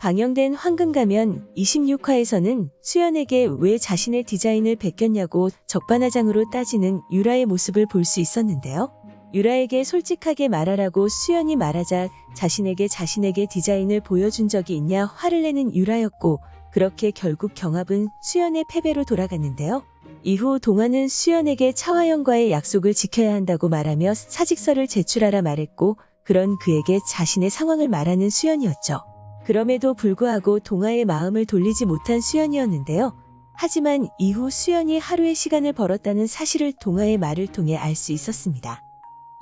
방영된 황금가면 26화에서는 수연에게 왜 자신의 디자인을 베꼈냐고 적반하장으로 따지는 유라의 모습을 볼 수 있었는데요. 유라에게 솔직하게 말하라고 수연이 말하자 자신에게 디자인을 보여준 적이 있냐 화를 내는 유라였고, 그렇게 결국 경합은 수연의 패배로 돌아갔는데요. 이후 동화는 수연에게 차화영과의 약속을 지켜야 한다고 말하며 사직서를 제출하라 말했고, 그런 그에게 자신의 상황을 말하는 수연이었죠. 그럼에도 불구하고 동화의 마음을 돌리지 못한 수연이었는데요. 하지만 이후 수연이 하루의 시간을 벌었다는 사실을 동화의 말을 통해 알 수 있었습니다.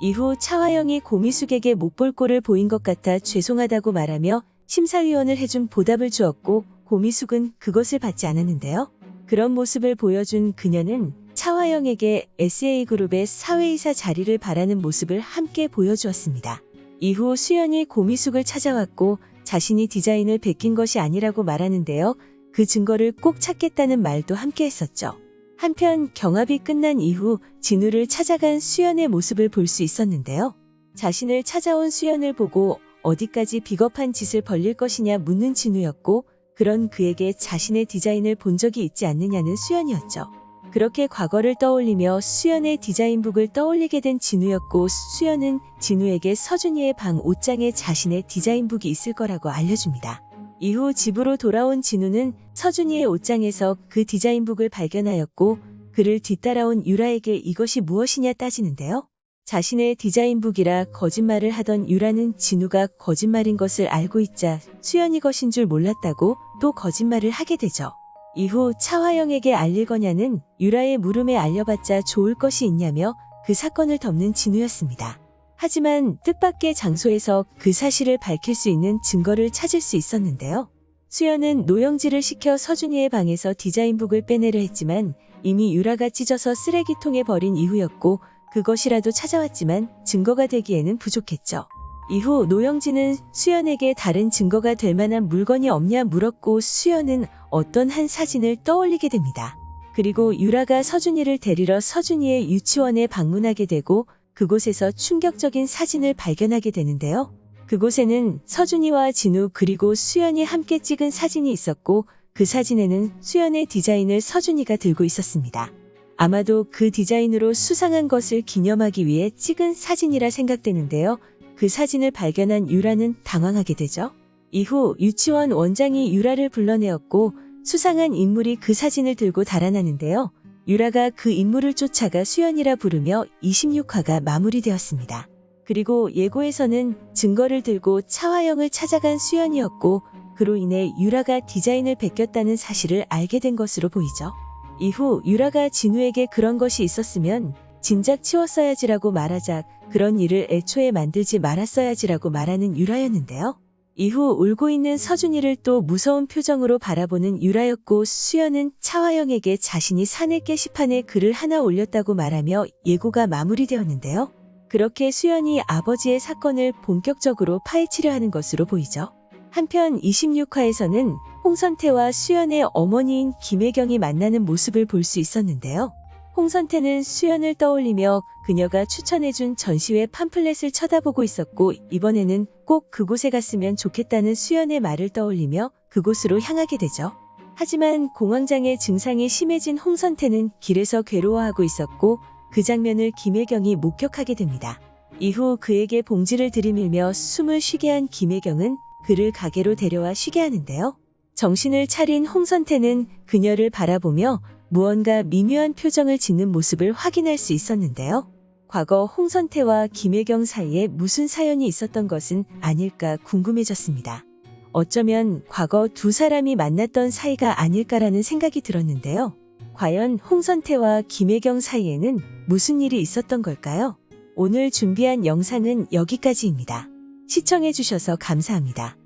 이후 차화영이 고미숙에게 못 볼 꼴을 보인 것 같아 죄송하다고 말하며 심사위원을 해준 보답을 주었고, 고미숙은 그것을 받지 않았는데요. 그런 모습을 보여준 그녀는 차화영에게 SA그룹의 사회이사 자리를 바라는 모습을 함께 보여주었습니다. 이후 수연이 고미숙을 찾아왔고 자신이 디자인을 베낀 것이 아니라고 말하는데요. 그 증거를 꼭 찾겠다는 말도 함께 했었죠. 한편 경합이 끝난 이후 진우를 찾아간 수연의 모습을 볼 수 있었는데요. 자신을 찾아온 수연을 보고 어디까지 비겁한 짓을 벌릴 것이냐 묻는 진우였고, 그런 그에게 자신의 디자인을 본 적이 있지 않느냐는 수연이었죠. 그렇게 과거를 떠올리며 수연의 디자인북을 떠올리게 된 진우였고, 수연은 진우에게 서준이의 방 옷장에 자신의 디자인북이 있을 거라고 알려줍니다. 이후 집으로 돌아온 진우는 서준이의 옷장에서 그 디자인북을 발견하였고, 그를 뒤따라온 유라에게 이것이 무엇이냐 따지는데요. 자신의 디자인북이라 거짓말을 하던 유라는 진우가 거짓말인 것을 알고 있자 수연이 것인 줄 몰랐다고 또 거짓말을 하게 되죠. 이후 차화영에게 알릴 거냐는 유라의 물음에 알려봤자 좋을 것이 있냐며 그 사건을 덮는 진우였습니다. 하지만 뜻밖의 장소에서 그 사실을 밝힐 수 있는 증거를 찾을 수 있었는데요. 수연은 노영지를 시켜 서준이의 방에서 디자인북을 빼내려 했지만 이미 유라가 찢어서 쓰레기통에 버린 이후였고, 그것이라도 찾아왔지만 증거가 되기에는 부족했죠. 이후 노영지는 수연에게 다른 증거가 될 만한 물건이 없냐 물었고, 수연은 어떤 한 사진을 떠올리게 됩니다. 그리고 유라가 서준이를 데리러 서준이의 유치원에 방문하게 되고, 그곳에서 충격적인 사진을 발견하게 되는데요. 그곳에는 서준이와 진우 그리고 수연이 함께 찍은 사진이 있었고, 그 사진에는 수연의 디자인을 서준이가 들고 있었습니다. 아마도 그 디자인으로 수상한 것을 기념하기 위해 찍은 사진이라 생각되는데요. 그 사진을 발견한 유라는 당황하게 되죠. 이후 유치원 원장이 유라를 불러내었고, 수상한 인물이 그 사진을 들고 달아나는데요. 유라가 그 인물을 쫓아가 수연이라 부르며 26화가 마무리되었습니다. 그리고 예고에서는 증거를 들고 차화영을 찾아간 수연이었고, 그로 인해 유라가 디자인을 베꼈다는 사실을 알게 된 것으로 보이죠. 이후 유라가 진우에게 그런 것이 있었으면 진작 치웠어야지라고 말하자 그런 일을 애초에 만들지 말았어야지라고 말하는 유라였는데요. 이후 울고 있는 서준이를 또 무서운 표정으로 바라보는 유라였고, 수연은 차화영에게 자신이 사내 게시판에 글을 하나 올렸다고 말하며 예고가 마무리되었는데요. 그렇게 수연이 아버지의 사건을 본격적으로 파헤치려 하는 것으로 보이죠. 한편 26화에서는 홍선태와 수연의 어머니인 김혜경이 만나는 모습을 볼 수 있었는데요. 홍선태는 수연을 떠올리며 그녀가 추천해준 전시회 팜플렛을 쳐다보고 있었고, 이번에는 꼭 그곳에 갔으면 좋겠다는 수연의 말을 떠올리며 그곳으로 향하게 되죠. 하지만 공황장애 증상이 심해진 홍선태는 길에서 괴로워하고 있었고, 그 장면을 김혜경이 목격하게 됩니다. 이후 그에게 봉지를 들이밀며 숨을 쉬게 한 김혜경은 그를 가게로 데려와 쉬게 하는데요. 정신을 차린 홍선태는 그녀를 바라보며 무언가 미묘한 표정을 짓는 모습을 확인할 수 있었는데요. 과거 홍선태와 김혜경 사이에 무슨 사연이 있었던 것은 아닐까 궁금해졌습니다. 어쩌면 과거 두 사람이 만났던 사이가 아닐까라는 생각이 들었는데요. 과연 홍선태와 김혜경 사이에는 무슨 일이 있었던 걸까요? 오늘 준비한 영상은 여기까지입니다. 시청해주셔서 감사합니다.